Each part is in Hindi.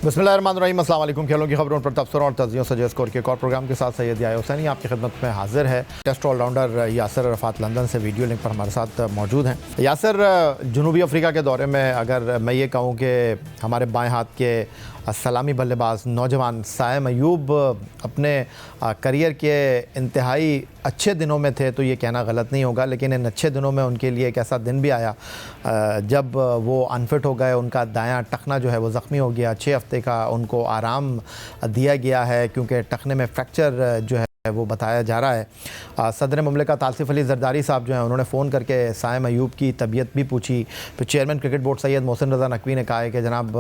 बिस्मिल्लाहिर्रहमानिर्रहीम, अस्सलाम वालेकुम। खेलों की खबरों पर तबसरों और तज्जियों से स्कोर के एक और प्रोग्राम के साथ सैयद याहिया हुसैनी आपकी खिदमत में हाजिर है। टेस्ट ऑलराउंडर यासर अरफात लंदन से वीडियो लिंक पर हमारे साथ मौजूद हैं। यासर, जनूबी अफ्रीका के दौरे में अगर मैं ये कहूँ कि हमारे बाएं हाथ के सलामी बल्लेबाज नौजवान साइम अयूब अपने करियर के इंतहाई अच्छे दिनों में थे तो ये कहना गलत नहीं होगा, लेकिन इन अच्छे दिनों में उनके लिए एक ऐसा दिन भी आया जब वो अनफिट हो गए। उनका दायां टखना जो है वो ज़ख्मी हो गया। 6 हफ्ते का उनको आराम दिया गया है क्योंकि टखने में फ्रैक्चर जो है वो बताया जा रहा है। सदर मुमलिकत आसिफ अली जरदारी साहब जो हैं उन्होंने फ़ोन करके साइम अयूब की तबीयत भी पूछी। फिर chairman cricket board Syed Mohsin Raza Naqvi ने कहा है कि जनाब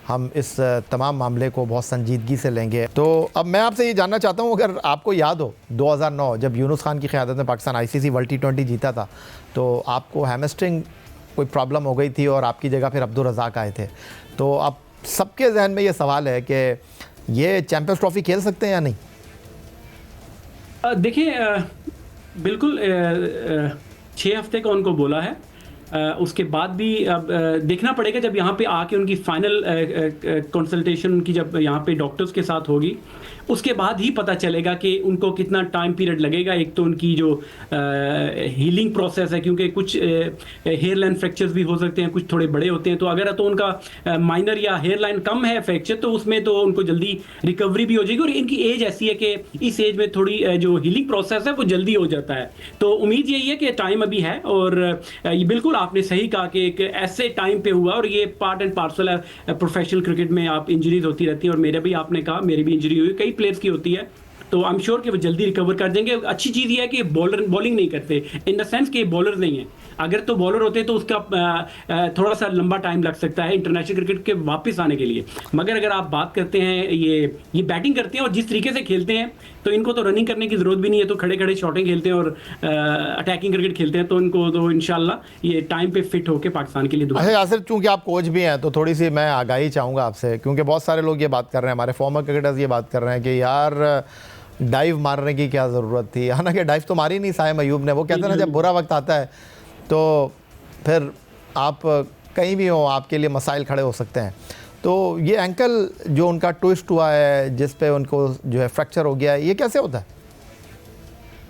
हम इस तमाम मामले को बहुत संजीदगी से लेंगे। तो अब मैं आपसे ये जानना चाहता हूँ, अगर आपको याद हो 2009 जब यूनुस खान की क़यादत में पाकिस्तान ICC वर्ल्ड T20 जीता था तो आपको हैमस्ट्रिंग कोई प्रॉब्लम हो गई थी और आपकी जगह फिर अब्दुल रज़ाक आए थे। तो अब सबके जहन में ये सवाल है कि ये चैम्पियंस ट्रॉफ़ी खेल सकते हैं या नहीं? देखिए, बिल्कुल 6 हफ्ते का उनको बोला है। उसके बाद भी अब देखना पड़ेगा जब यहाँ पे आके उनकी फाइनल कंसल्टेशन उनकी जब यहाँ पे डॉक्टर्स के साथ होगी, उसके बाद ही पता चलेगा कि उनको कितना टाइम पीरियड लगेगा। एक तो उनकी जो हीलिंग प्रोसेस है, क्योंकि कुछ हेयर लाइन फ्रैक्चर्स भी हो सकते हैं, कुछ थोड़े बड़े होते हैं। तो अगर तो उनका माइनर या हेयर लाइन कम है फ्रैक्चर, तो उसमें तो उनको जल्दी रिकवरी भी हो जाएगी। और इनकी एज ऐसी है कि इस एज में थोड़ी जो हीलिंग प्रोसेस है वो जल्दी हो जाता है। तो उम्मीद यही है कि टाइम अभी है। और ये बिल्कुल आपने सही कहा कि एक ऐसे टाइम पे हुआ, और ये पार्ट एंड पार्सल है प्रोफेशनल क्रिकेट में। आप इंजरीज होती रहती है, और मेरे भी आपने कहा मेरी भी इंजरी हुई, कई प्लेयर्स की होती है। तो आई एम श्योर कि वो जल्दी रिकवर कर देंगे। अच्छी चीज़ ये है कि बॉलिंग नहीं करते, इन द सेंस कि बॉलर नहीं है। अगर तो बॉलर होते तो उसका थोड़ा सा लंबा टाइम लग सकता है इंटरनेशनल क्रिकेट के वापस आने के लिए। मगर अगर आप बात करते हैं, ये बैटिंग करते हैं और जिस तरीके से खेलते हैं, तो इनको तो रनिंग करने की ज़रूरत भी नहीं है। तो खड़े खड़े शॉटिंग खेलते हैं और अटैकिंग क्रिकेट खेलते हैं। तो इनको तो इंशाल्लाह ये टाइम पे फिट होकर पाकिस्तान के लिए दुआ। अच्छा यासिर, चूँकि आप कोच भी हैं तो थोड़ी सी मैं आगाही चाहूँगा आपसे, क्योंकि बहुत सारे लोग ये बात कर रहे हैं, हमारे फॉर्मर क्रिकेटर्स ये बात कर रहे हैं कि यार डाइव मारने की क्या ज़रूरत थी। हालांकि डाइव तो मारी नहीं साइम अयूब ने। वो कहते हैं ना, जब बुरा वक्त आता है तो फिर आप कहीं भी हो आपके लिए मसाइल खड़े हो सकते हैं। तो ये एंकल जो उनका ट्विस्ट हुआ है, जिस पे उनको जो है फ्रैक्चर हो गया है, ये कैसे होता है?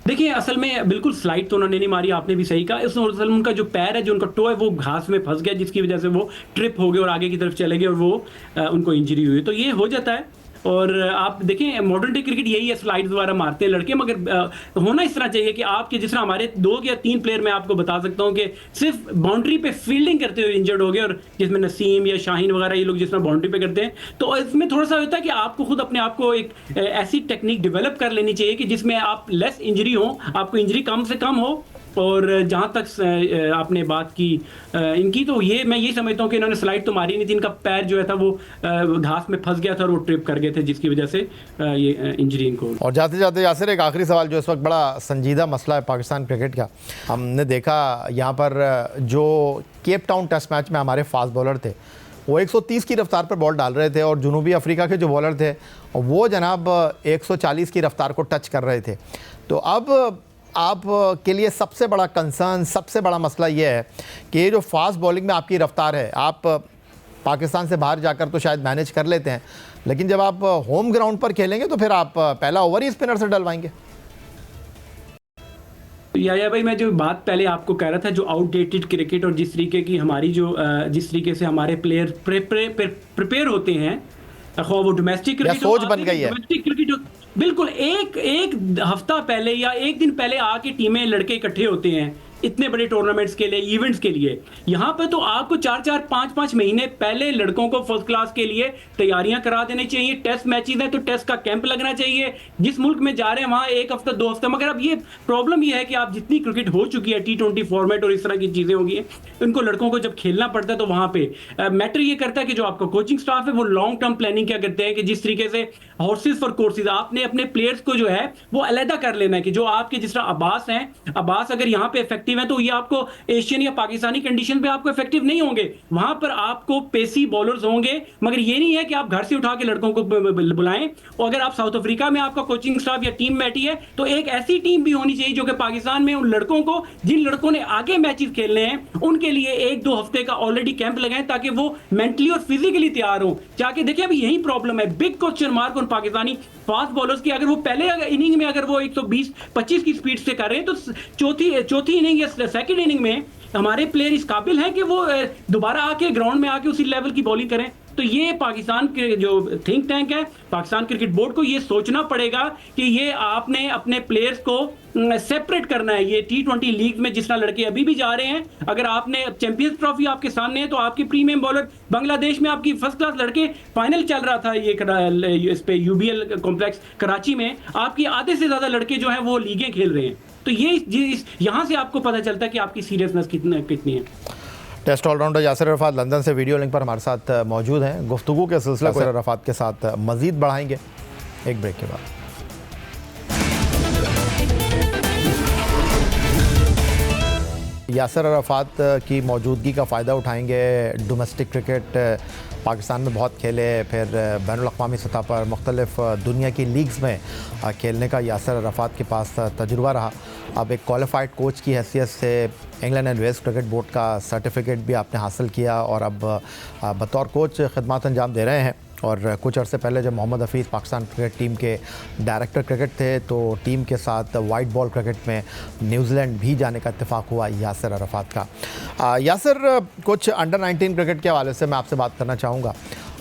देखिए, असल में बिल्कुल स्लाइड तो उन्होंने नहीं मारी, आपने भी सही कहा। इस असल में उनका जो पैर है, जो उनका टो है, वो घास में फंस गया, जिसकी वजह से वो ट्रिप हो गए और आगे की तरफ चले गए और वो उनको इंजरी हुई। तो ये हो जाता है। और आप देखें, मॉडर्न डे क्रिकेट यही है, स्लाइड्स वगैरह मारते हैं लड़के। मगर होना इस तरह चाहिए कि आपके जिस तरह हमारे 2 या 3 प्लेयर मैं आपको बता सकता हूं कि सिर्फ बाउंड्री पे फील्डिंग करते हुए इंजर्ड हो गए, और जिसमें नसीम या शाहीन वगैरह ये लोग जिस तरह बाउंड्री पे करते हैं। तो इसमें थोड़ा सा होता है कि आपको खुद अपने आप को एक ऐसी टेक्निक डेवलप कर लेनी चाहिए कि जिसमें आप लेस इंजरी हो, आपको इंजरी कम से कम हो। और जहाँ तक आपने बात की इनकी, तो ये मैं ये समझता हूँ कि इन्होंने स्लाइड तो मारी नहीं थी। इनका पैर जो है था वो घास में फंस गया था और वो ट्रिप कर गए थे, जिसकी वजह से ये इंजरी इनको। और जाते जाते यासिर, एक आखिरी सवाल जो इस वक्त बड़ा संजीदा मसला है पाकिस्तान क्रिकेट का। हमने देखा यहाँ पर जो केप टाउन टेस्ट मैच में हमारे फास्ट बॉलर थे वो 130 की रफ्तार पर बॉल डाल रहे थे, और जनूबी अफ्रीका के जो बॉलर थे वो जनाब 140 की रफ्तार को टच कर रहे थे। तो अब आप के लिए सबसे बड़ा कंसर्न, सबसे बड़ा मसला ये है कि ये जो फास्ट बॉलिंग में आपकी रफ्तार है, आप पाकिस्तान से बाहर जाकर तो शायद मैनेज कर लेते हैं, लेकिन जब आप होम ग्राउंड पर खेलेंगे तो फिर आप पहला ओवर ही स्पिनर से डलवाएंगे। या भाई, मैं जो बात पहले आपको कह रहा था, जो आउटडेटेड क्रिकेट और जिस तरीके की हमारी जो जिस तरीके से हमारे प्लेयर प्रिपेयर होते हैं, वो डोमेस्टिक क्रिकेट सोच बन गई है। डोमेस्टिक क्रिकेट बिल्कुल एक हफ्ता पहले या एक दिन पहले आके टीमें लड़के इकट्ठे होते हैं इतने बड़े टूर्नामेंट्स के लिए, इवेंट्स के लिए। यहाँ पे तो आपको 4-4, 5-5 महीने पहले लड़कों को फर्स्ट क्लास के लिए तैयारियां करा देनी चाहिए। टेस्ट मैचेस हैं तो टेस्ट का कैंप लगना चाहिए। जिस मुल्क में जा रहे हैं वहां 1 हफ्ता 2 हफ्ता। मगर अब ये प्रॉब्लम ये है कि आप जितनी क्रिकेट हो चुकी है, T20 फॉर्मेट और इस तरह की चीजें होगी, उनको लड़कों को जब खेलना पड़ता है तो वहां पे मैटर ये करता है कि जो आपका कोचिंग स्टाफ है वो लॉन्ग टर्म प्लानिंग क्या करते हैं कि जिस तरीके से हॉर्सेस फॉर कोर्सेज, आपने अपने प्लेयर्स को जो है वो अलहदा कर लेना है। कि जो आपके जिस तरह अब्बास हैं, अब्बास अगर यहाँ पे इफेक्टिव इफेक्टिव हैं तो ये आपको एशियन या पाकिस्तानी कंडीशन पे आपको इफेक्टिव नहीं होंगे। वहां पर आपको पेसी बॉलर्स होंगे, मगर ये नहीं है कि आप घर से उठा के लड़कों को बुलाएं। और अगर आप साउथ अफ्रीका में आपका कोचिंग स्टाफ या टीम बैठी है तो एक ऐसी टीम भी होनी चाहिए जो कि पाकिस्तान में उन लड़कों को, जिन लड़कों ने आगे मैचेस खेलने हैं, उनके लिए 1-2 हफ्ते का ऑलरेडी कैंप लगाएं ताकि वो मेंटली और फिजिकली तैयार हो। जाके देखिए अभी यही प्रॉब्लम है, बिग क्वेश्चन मार्क उन पाकिस्तानी फास्ट बॉलर्स की। अगर वो पहले इनिंग में अगर वो 120-25 की स्पीड से कर रहे हैं तो चौथी इनिंग या सेकंड इनिंग में हमारे प्लेयर इस काबिल हैं कि वो दोबारा आके ग्राउंड में आके उसी लेवल की बॉलिंग करें। तो ये पाकिस्तान के जो थिंक टैंक है, पाकिस्तान क्रिकेट बोर्ड को ये सोचना पड़ेगा कि ये आपने अपने प्लेयर्स को सेपरेट करना है। ये T20 लीग में जिस तरह लड़के अभी भी जा रहे हैं, अगर आपने चैंपियंस ट्रॉफी आपके सामने है तो आपके प्रीमियम बॉलर बांग्लादेश में आपकी फर्स्ट क्लास लड़के, फाइनल चल रहा था ये इस पे UBL कॉम्प्लेक्स कराची में, आपकी आधे से ज्यादा लड़के जो हैं वो लीगें खेल रहे हैं। तो ये यहाँ से आपको पता चलता है कि आपकी सीरियसनेस कितनी है। Test allrounder Yasir Arfat London से वीडियो लिंक पर हमारे साथ मौजूद हैं। गुफ्तगू के सिलसिला को अरफात के साथ मज़ीद बढ़ाएंगे एक ब्रेक के बाद। यासिर अरफात की मौजूदगी का फ़ायदा उठाएंगे। डोमेस्टिक क्रिकेट पाकिस्तान में बहुत खेले, फिर बैनुल-अक़वामी सतह पर मुख्तलिफ़ दुनिया की लीग्स में खेलने का यासिर अरफात के पास तजुर्बा रहा। अब एक क्वालिफाइड कोच की हैसियत से England and Wales cricket board का सर्टिफिकेट भी आपने हासिल किया और अब बतौर कोच खिदमत अंजाम दे रहे हैं। और कुछ अर्से पहले जब मोहम्मद हफीज़ पाकिस्तान क्रिकेट टीम के डायरेक्टर क्रिकेट थे तो टीम के साथ वाइट बॉल क्रिकेट में न्यूजीलैंड भी जाने का इत्तेफाक हुआ यासिर अरफात का। यासिर, कुछ अंडर 19 क्रिकेट के हवाले से मैं आपसे बात करना चाहूँगा।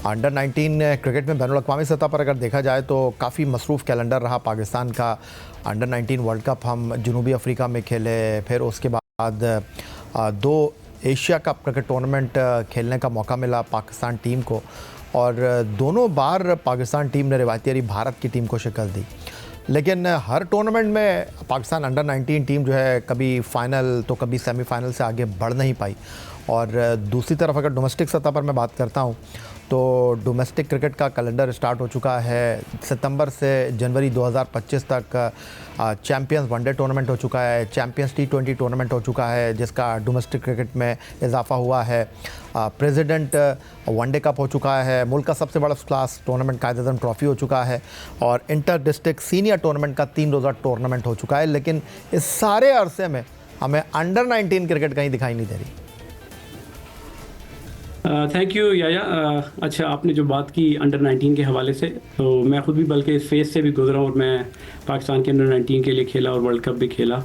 अंडर 19 क्रिकेट में बैनुल-अक़वामी सतह पर अगर देखा जाए तो काफ़ी मसरूफ़ कैलेंडर रहा पाकिस्तान का। अंडर 19 वर्ल्ड कप हम जनूबी अफ्रीका में खेले, फिर उसके बाद 2 एशिया कप क्रिकेट टूर्नामेंट खेलने का मौका मिला पाकिस्तान टीम को, और दोनों बार पाकिस्तान टीम ने रिवायती भारत की टीम को शिकस्त दी। लेकिन हर टूर्नामेंट में पाकिस्तान अंडर 19 टीम जो है कभी फ़ाइनल तो कभी सेमीफ़ाइनल से आगे बढ़ नहीं पाई। और दूसरी तरफ अगर डोमेस्टिक सतह पर मैं बात करता हूँ तो डोमेस्टिक क्रिकेट का कैलेंडर स्टार्ट हो चुका है। सितंबर से जनवरी 2025 तक चैम्पियंस वनडे टूर्नामेंट हो चुका है, चैम्पियंस T20 टूर्नामेंट हो चुका है जिसका डोमेस्टिक क्रिकेट में इजाफा हुआ है। प्रेसिडेंट वनडे कप हो चुका है, मुल्क का सबसे बड़ा क्लास टूर्नामेंट कायद-ए-आज़म ट्रॉफ़ी हो चुका है, और इंटर डिस्ट्रिक्ट सीनियर टूर्नामेंट का 3 रोज़ा टूर्नामेंट हो चुका है। लेकिन इस सारे अरसे में हमें अंडर 19 क्रिकेट कहीं दिखाई नहीं दे रही। थैंक यू याया। अच्छा, आपने जो बात की अंडर 19 के हवाले से, तो मैं ख़ुद भी बल्कि इस फेज़ से भी गुजरा और मैं पाकिस्तान के अंडर 19 के लिए खेला और वर्ल्ड कप भी खेला।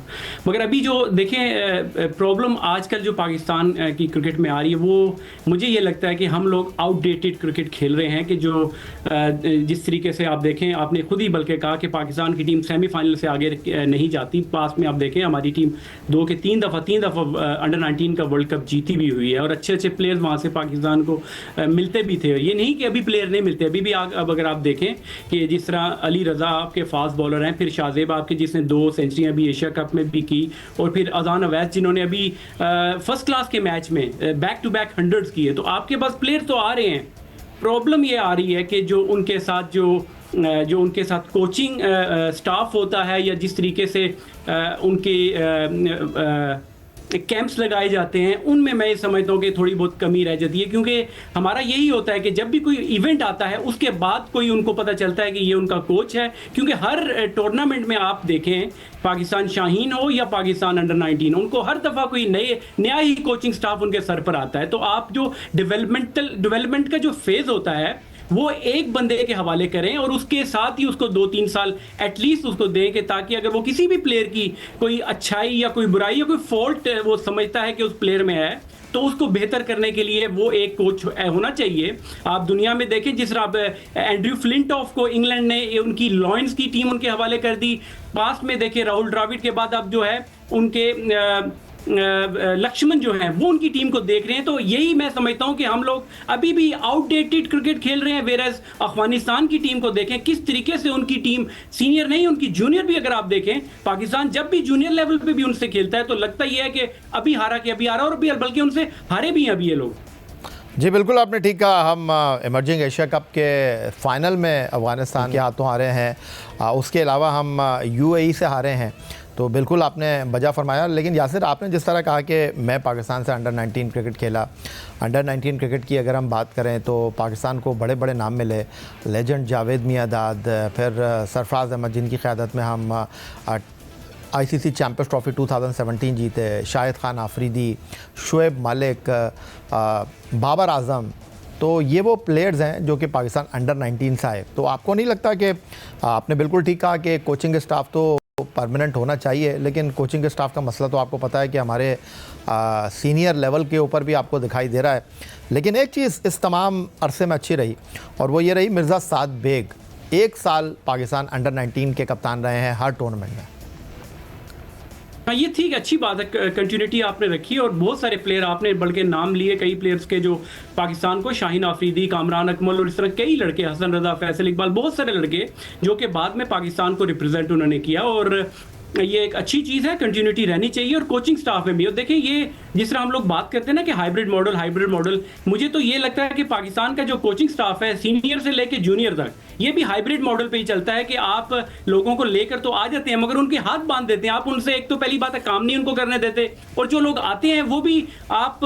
मगर अभी जो देखें प्रॉब्लम आजकल जो पाकिस्तान की क्रिकेट में आ रही है, वो मुझे ये लगता है कि हम लोग आउटडेटेड क्रिकेट खेल रहे हैं। कि जो जिस तरीके से आप देखें, आपने खुद ही बल्कि कहा कि पाकिस्तान की टीम सेमीफाइनल से आगे नहीं जाती। पास में आप देखें हमारी टीम 3 दफ़ा अंडर 19 का वर्ल्ड कप जीती भी हुई है और अच्छे अच्छे प्लेयर्स वहाँ से पाकिस्तान को मिलते भी थे। ये नहीं कि अभी प्लेयर नहीं मिलते, अभी भी अब अगर आप देखें कि जिस तरह अली रज़ा आपके फास्ट बॉलर हैं, फिर शाहजेब आपके जिसने 2 सेंचुरियां भी एशिया कप में भी की, और फिर अजान अवैस जिन्होंने अभी फर्स्ट क्लास के मैच में बैक टू बैक 100s किए। तो आपके पास प्लेयर तो आ रहे हैं, प्रॉब्लम ये आ रही है कि जो उनके साथ कोचिंग स्टाफ होता है या जिस तरीके से उनके कैंप्स लगाए जाते हैं, उनमें मैं समझता हूँ कि थोड़ी बहुत कमी रह जाती है। क्योंकि हमारा यही होता है कि जब भी कोई इवेंट आता है उसके बाद कोई उनको पता चलता है कि ये उनका कोच है। क्योंकि हर टूर्नामेंट में आप देखें, पाकिस्तान शाहीन हो या पाकिस्तान अंडर 19, उनको हर दफ़ा कोई नया ही कोचिंग स्टाफ उनके सर पर आता है। तो आप जो डेवलपमेंट का जो फेज़ होता है वो एक बंदे के हवाले करें और उसके साथ ही उसको 2-3 साल एटलीस्ट उसको दें कि ताकि अगर वो किसी भी प्लेयर की कोई अच्छाई या कोई बुराई या कोई फॉल्ट वो समझता है कि उस प्लेयर में है, तो उसको बेहतर करने के लिए वो एक कोच होना चाहिए। आप दुनिया में देखें, जिस तरह एंड्रयू फ्लिंटॉफ को इंग्लैंड ने उनकी लॉयंस की टीम उनके हवाले कर दी। पास में देखें राहुल द्रविड़ के बाद अब जो है उनके लक्ष्मण जो हैं वो उनकी टीम को देख रहे हैं। तो यही मैं समझता हूं कि हम लोग अभी भी आउटडेटेड क्रिकेट खेल रहे हैं। वेरएज अफगानिस्तान की टीम को देखें किस तरीके से उनकी टीम सीनियर नहीं, उनकी जूनियर भी अगर आप देखें, पाकिस्तान जब भी जूनियर लेवल पे भी उनसे खेलता है तो लगता ही है कि अभी हारा कि अभी हारा, और बल्कि उनसे हारे भी हैं अभी ये लोग। जी बिल्कुल, आपने ठीक कहा। हम इमर्जिंग एशिया कप के फाइनल में अफगानिस्तान के हाथों हारे हैं, उसके अलावा हम UAE से हारे हैं। तो बिल्कुल आपने बजा फरमाया। लेकिन यासिर, आपने जिस तरह कहा कि मैं पाकिस्तान से अंडर 19 क्रिकेट खेला, अंडर 19 क्रिकेट की अगर हम बात करें तो पाकिस्तान को बड़े बड़े नाम मिले, लेजेंड जावेद मियांदाद, फिर सरफराज अहमद जिनकी क़यादत में हम आईसीसी चैम्पियंस ट्रॉफ़ी 2017 जीते, शाहिद खान आफरीदी, शुएब मलिक, बाबर आज़म। तो ये वो प्लेयर्स हैं जो कि पाकिस्तान अंडर 19 से आए। तो आपको नहीं लगता कि आपने बिल्कुल ठीक कहा कि कोचिंग स्टाफ तो परमानेंट होना चाहिए, लेकिन कोचिंग स्टाफ का मसला तो आपको पता है कि हमारे सीनियर लेवल के ऊपर भी आपको दिखाई दे रहा है। लेकिन एक चीज़ इस तमाम अरसे में अच्छी रही, और वो ये रही, मिर्ज़ा साद बेग 1 साल पाकिस्तान अंडर 19 के कप्तान रहे हैं हर टूर्नामेंट में। हाँ, ये ठीक, अच्छी बात है, कंटिन्यूटी आपने रखी और बहुत सारे प्लेयर आपने बल्कि नाम लिए कई प्लेयर्स के जो पाकिस्तान को, शाहीन आफरीदी, कामरान अकमल और इस तरह कई लड़के, हसन रजा, फैसल इकबाल, बहुत सारे लड़के जो कि बाद में पाकिस्तान को रिप्रेजेंट उन्होंने किया। और ये एक अच्छी चीज़ है, कंटिन्यूटी रहनी चाहिए और कोचिंग स्टाफ में भी। और देखिए, ये जिस तरह हम लोग बात करते हैं ना कि हाइब्रिड मॉडल, मुझे तो ये लगता है कि पाकिस्तान का जो कोचिंग स्टाफ है सीनियर से लेके जूनियर तक, ये भी हाइब्रिड मॉडल पे ही चलता है कि आप लोगों को लेकर तो आ जाते हैं मगर उनके हाथ बांध देते हैं। आप उनसे, एक तो पहली बात है, काम नहीं उनको करने देते, और जो लोग आते हैं वो भी आप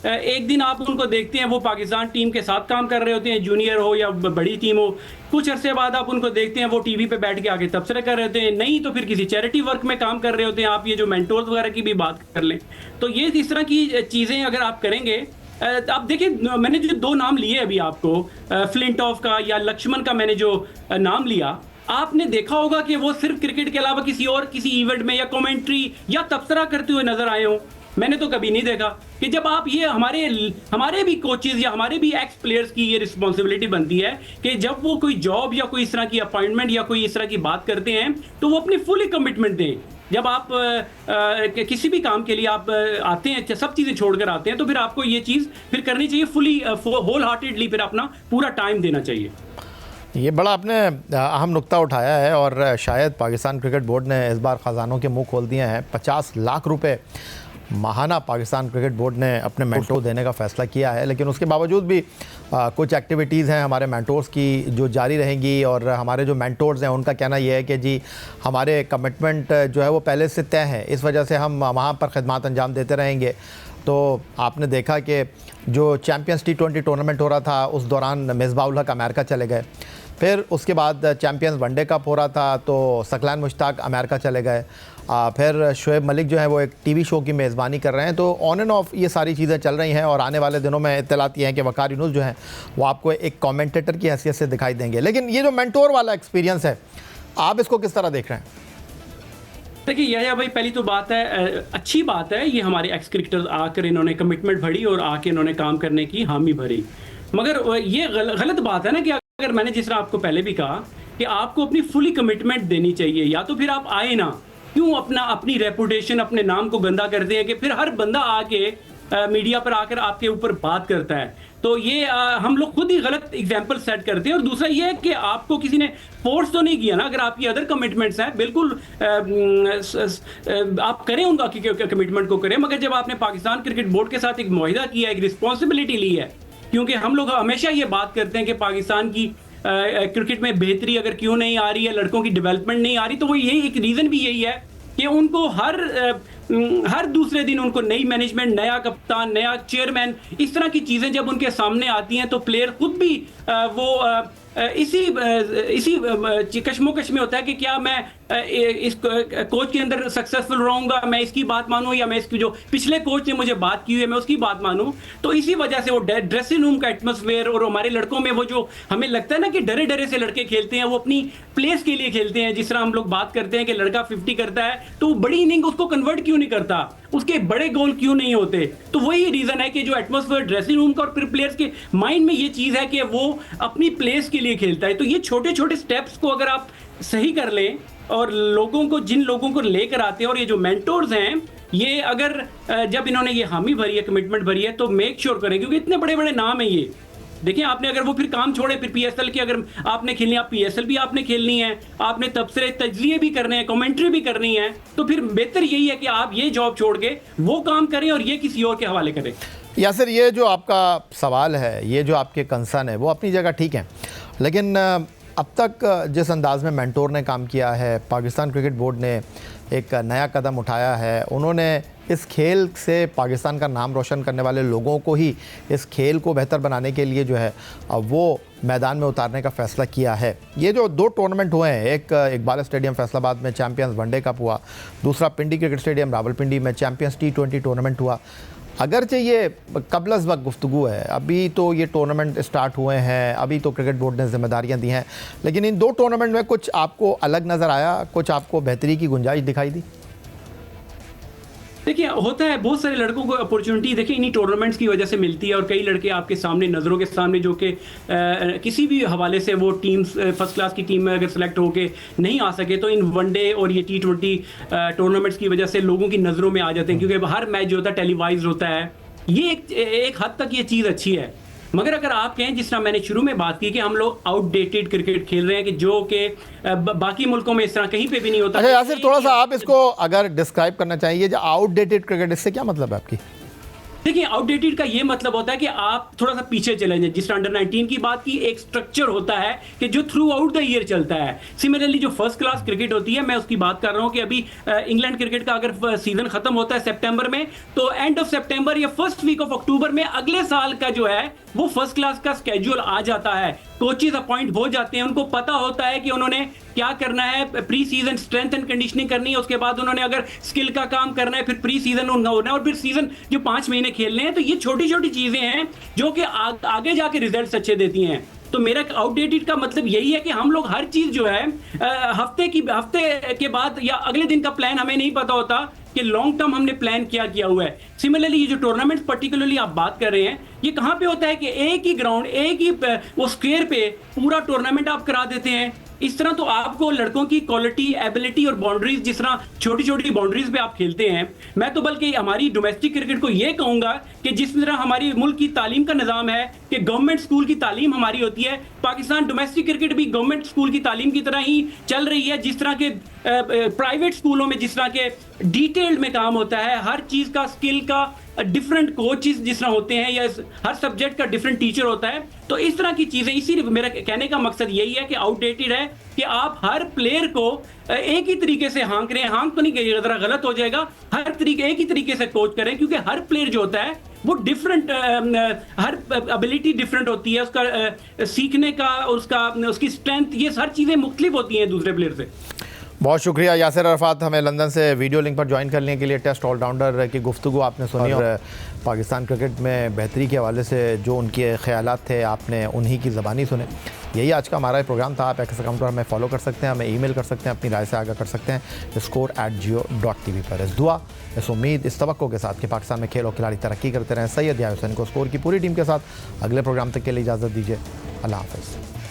एक दिन आप उनको देखते हैं वो पाकिस्तान टीम के साथ काम कर रहे होते हैं, जूनियर हो या बड़ी टीम हो। कुछ अरसे बाद आप उनको देखते हैं वो टीवी पे बैठ के आगे तबसरे कर रहे होते हैं, नहीं तो फिर किसी चैरिटी वर्क में काम कर रहे होते हैं। आप ये जो मेंटोर्स वगैरह की भी बात कर लें, तो ये इस तरह की चीज़ें अगर आप करेंगे। आप देखिए, मैंने जो 2 नाम लिए अभी आपको, फ्लिंटॉफ का या लक्ष्मण का मैंने जो नाम लिया, आपने देखा होगा कि वो सिर्फ क्रिकेट के अलावा किसी इवेंट में या कमेंट्री या तबसरा करते हुए नजर आए हो। मैंने तो कभी नहीं देखा कि जब आप ये हमारे भी कोचेज या हमारे भी एक्स प्लेयर्स की ये रिस्पॉन्सिबिलिटी बनती है कि जब वो कोई जॉब या कोई इस तरह की अपॉइंटमेंट या कोई इस तरह की बात करते हैं तो वो अपनी फुली कमिटमेंट दें। जब आप किसी भी काम के लिए आप आते हैं, सब चीज़ें छोड़कर आते हैं, तो फिर आपको ये चीज़ फिर करनी चाहिए, फुली होल हार्टेडली फिर अपना पूरा टाइम देना चाहिए। ये बड़ा आपने अहम नुक्ता उठाया है, और शायद पाकिस्तान क्रिकेट बोर्ड ने इस बार ख़जानों के मुंह खोल दिए हैं। 50 लाख रुपए माहाना पाकिस्तान क्रिकेट बोर्ड ने अपने मेंटोर देने का फ़ैसला किया है। लेकिन उसके बावजूद भी कुछ एक्टिविटीज़ हैं हमारे मेंटोर्स की जो जारी रहेंगी, और हमारे जो मेंटोर्स हैं उनका कहना यह है कि जी हमारे कमिटमेंट जो है वो पहले से तय है, इस वजह से हम वहाँ पर खिदमत अंजाम देते रहेंगे। तो आपने देखा कि जो चैम्पियंस T20 टूर्नामेंट हो रहा था उस दौरान मिसबाह-उल हक अमेरिका चले गए, फिर उसके बाद चैम्पियंस वनडे कप हो रहा था तो सकलान मुश्ताक अमेरिका चले गए, फिर शुएब मलिक जो है वो एक टीवी शो की मेज़बानी कर रहे हैं। तो ऑन एंड ऑफ ये सारी चीज़ें चल रही हैं, और आने वाले दिनों में इत्तलात ये हैं कि वकार यूनुस जो हैं वो आपको एक कमेंटेटर की हैसियत से दिखाई देंगे। लेकिन ये जो मेंटोर वाला एक्सपीरियंस है, आप इसको किस तरह देख रहे हैं? देखिए यह भाई, पहली तो बात है, अच्छी बात है, ये हमारे एक्स क्रिकेटर्स आकर इन्होंने कमिटमेंट भरी और आके इन्होंने काम करने की हामी भरी। मगर ये गलत बात है ना कि अगर मैंने जिस तरह आपको पहले भी कहा कि आपको अपनी फुली कमिटमेंट देनी चाहिए, या तो फिर आप आए ना, क्यों अपनी रेपुटेशन, अपने नाम को गंदा करते हैं कि फिर हर बंदा आके मीडिया पर आकर आपके ऊपर बात करता है। तो ये हम लोग खुद ही गलत एग्जाम्पल सेट करते हैं। और दूसरा ये है कि आपको किसी ने फोर्स तो नहीं किया ना, अगर आपकी अदर कमिटमेंट्स हैं बिल्कुल आप करें, उनका कमिटमेंट को करें, मगर जब आपने पाकिस्तान क्रिकेट बोर्ड के साथ एक मुआहिदा किया, एक रिस्पॉन्सिबिलिटी ली है, क्योंकि हम लोग हमेशा ये बात करते हैं कि पाकिस्तान की क्रिकेट में बेहतरी अगर क्यों नहीं आ रही है, लड़कों की डेवलपमेंट नहीं आ रही, तो वो यही एक रीज़न भी यही है कि उनको हर दूसरे दिन उनको नई मैनेजमेंट, नया कप्तान, नया चेयरमैन, इस तरह की चीज़ें जब उनके सामने आती हैं तो प्लेयर खुद भी इसी कश्मोकश में होता है कि क्या मैं इस कोच के अंदर सक्सेसफुल रहूंगा, मैं इसकी बात मानूं या मैं इसकी जो पिछले कोच ने मुझे बात की है मैं उसकी बात मानूं। तो इसी वजह से वो ड्रेसिंग रूम का एटमॉस्फेयर, और हमारे लड़कों में वो जो हमें लगता है ना कि डरे डरे से लड़के खेलते हैं, वो अपनी प्लेस के लिए खेलते हैं। जिस तरह हम लोग बात करते हैं कि लड़का 50 करता है तो बड़ी इनिंग उसको कन्वर्ट क्यों नहीं करता, उसके बड़े गोल क्यों नहीं होते। तो वही रीजन है कि जो एटमॉस्फेयर ड्रेसिंग रूम का और फिर प्लेयर्स के माइंड में ये चीज है कि वो अपनी प्लेस के लिए खेलता है। तो ये छोटे छोटे स्टेप्स को अगर आप सही कर लें, और जिन लोगों को लेकर आते हैं, और ये जो मेंटोर्स हैं, ये अगर जब इन्होंने ये हामी भरी है, कमिटमेंट भरी है, तो मेक श्योर करें, क्योंकि इतने बड़े बड़े नाम है ये। देखिए आपने अगर वो फिर काम छोड़े, फिर PSL की अगर आपने खेलनी, आप PSL भी आपने खेलनी है, आपने तबसरे तजज़िये भी करने हैं, कमेंट्री भी करनी है, तो फिर बेहतर यही है कि आप ये जॉब छोड़ के वो काम करें और ये किसी और के हवाले करें। यासिर, ये जो आपका सवाल है, ये जो आपके कंसर्न है, वो अपनी जगह ठीक है, लेकिन अब तक जिस अंदाज़ में मेंटोर ने काम किया है, पाकिस्तान क्रिकेट बोर्ड ने एक नया कदम उठाया है। उन्होंने इस खेल से पाकिस्तान का नाम रोशन करने वाले लोगों को ही इस खेल को बेहतर बनाने के लिए जो है वो मैदान में उतारने का फ़ैसला किया है। ये जो 2 टूर्नामेंट हुए हैं, एक इकबाल स्टेडियम फैसलाबाद में चैम्पियंस वनडे कप हुआ, दूसरा पिंडी क्रिकेट स्टेडियम रावलपिंडी में चैम्पियंस T20 टूर्नामेंट हुआ। अगरचे ये कबल वक्त गुफ्तगू है, अभी तो ये टूर्नामेंट स्टार्ट हुए हैं, अभी तो क्रिकेट बोर्ड ने जिम्मेदारियां दी हैं, लेकिन इन 2 टूर्नामेंट में कुछ आपको अलग नज़र आया, कुछ आपको बेहतरी की गुंजाइश दिखाई दी? देखिए, होता है बहुत सारे लड़कों को अपॉर्चुनिटी देखिए इन्हीं टूर्नामेंट्स की वजह से मिलती है, और कई लड़के आपके सामने नज़रों के सामने जो कि किसी भी हवाले से वो टीम्स फर्स्ट क्लास की टीम में अगर सेलेक्ट होके नहीं आ सके तो इन वनडे और ये T20 टूर्नामेंट्स की वजह से लोगों की नज़रों में आ जाते हैं, क्योंकि हर मैच जो होता है टेलीवाइज होता है। ये एक हद तक ये चीज़ अच्छी है, मगर अगर आप कहें जिस तरह मैंने शुरू में बात की कि हम लोग आउटडेटेड क्रिकेट खेल रहे हैं, कि जो कि बाकी मुल्कों में इस तरह कहीं पे भी नहीं होता। अच्छा यासिर, थोड़ा सा आप इसको अगर डिस्क्राइब करना चाहिए, जो आउटडेटेड क्रिकेट, इससे क्या मतलब है आपकी? देखिए, आउटडेटेड का ये मतलब होता है कि आप थोड़ा सा पीछे चले जाएं। जिस अंडर 19 की बात की, एक स्ट्रक्चर होता है कि जो थ्रू आउट द ईयर चलता है। सिमिलरली जो फर्स्ट क्लास क्रिकेट होती है, मैं उसकी बात कर रहा हूं कि अभी इंग्लैंड क्रिकेट का अगर सीजन खत्म होता है सितंबर में, तो एंड ऑफ सितंबर या फर्स्ट वीक ऑफ अक्टूबर में अगले साल का जो है वो फर्स्ट क्लास का स्केड्यूल आ जाता है। कोचेज अपॉइंट हो जाते हैं, उनको पता होता है कि उन्होंने क्या करना है। Pre season strength and conditioning करनी है, उसके बाद उन्होंने अगर स्किल का काम करना है, फिर प्री सीजन होना है, और फिर सीजन जो 5 महीने खेलने हैं। तो ये छोटी छोटी चीजें हैं जो कि आगे जाके रिजल्ट्स अच्छे देती हैं। तो मेरा आउटडेटेड का मतलब यही है कि हम लोग हर चीज जो है हफ्ते के बाद या अगले दिन का प्लान हमें नहीं पता होता कि लॉन्ग टर्म हमने प्लान क्या किया हुआ है। सिमिलरली ये जो टूर्नामेंट पर्टिकुलरली आप बात कर रहे हैं, ये कहां पे होता है कि एक ही ग्राउंड, एक ही वो स्क्वायर पे पूरा टूर्नामेंट आप करा देते हैं। इस तरह तो आपको लड़कों की क्वालिटी, एबिलिटी और बाउंड्रीज, जिस तरह छोटी छोटी बाउंड्रीज पे आप खेलते हैं, मैं तो बल्कि हमारी डोमेस्टिक क्रिकेट को ये कहूंगा कि जिस तरह हमारी मुल्क की तालीम का निज़ाम है कि गवर्नमेंट स्कूल की तालीम हमारी होती है, पाकिस्तान डोमेस्टिक क्रिकेट भी गवर्नमेंट स्कूल की तालीम की तरह ही चल रही है। जिस तरह के प्राइवेट स्कूलों में जिस तरह के डिटेल्ड में काम होता है, हर चीज का, स्किल का डिफरेंट कोचेस जिस तरह होते हैं, या हर सब्जेक्ट का डिफरेंट टीचर होता है, तो इस तरह की चीजें, इसीलिए मेरा कहने का मकसद यही है कि आउटडेटेड है कि आप हर प्लेयर को एक ही तरीके से हाँक रहे हैं। हाँक तो नहीं, जरा गलत हो जाएगा, एक ही तरीके से कोच करें, क्योंकि हर प्लेयर जो होता है वो डिफरेंट, हर एबिलिटी डिफरेंट होती है, उसका सीखने का, उसकी स्ट्रेंथ, ये हर चीजें मुख्तलिफ होती हैं दूसरे प्लेयर से। बहुत शुक्रिया यासिर अरफात, हमें लंदन से वीडियो लिंक पर ज्वाइन करने के लिए। टेस्ट ऑलराउंडर की गुफ्तगू आपने सुनी और पाकिस्तान क्रिकेट में बेहतरी के हवाले से जो उनके ख़यालात थे आपने उन्हीं की ज़बानी सुने। यही आज का हमारा प्रोग्राम था। आप एक्स अकाउंट पर हमें फॉलो कर सकते हैं, हमें ईमेल कर सकते हैं, अपनी राय से आगाह कर सकते हैं score@geo.tv पर। इस दुआ, इस उम्मीद, इस तवक्को के साथ कि पाकिस्तान में खेल और खिलाड़ी तरक्की करते रहें, सैयद याहिया हुसैन को स्कोर की पूरी टीम के साथ अगले प्रोग्राम तक के लिए इजाज़त दीजिए। अल्लाह हाफ़िज़।